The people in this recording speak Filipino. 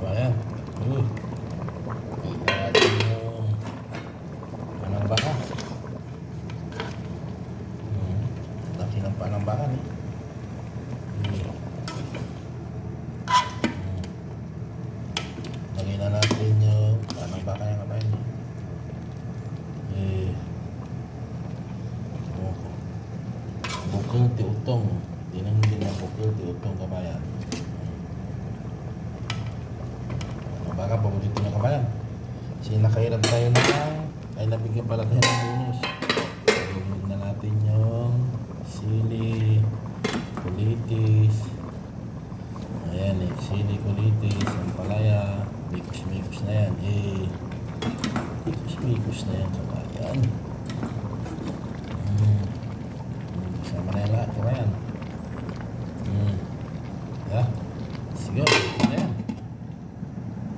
kabayan. Natin yung panang baka. Laki ng panang baka eh. Lagyan na natin yung panang baka yung kabayan eh. Bukong tiutong. Hindi na bukong tiutong kabayan. Baka paborito na kabayan. Kasi nakahirap tayo na ay nabigyan pala tayo ng bonus. Lagyan na natin yung sili, kulitis. Ayan eh, sili, kulitis, ampalaya, mikus-mikus na yan. Mikus-mikus na yan kabayan.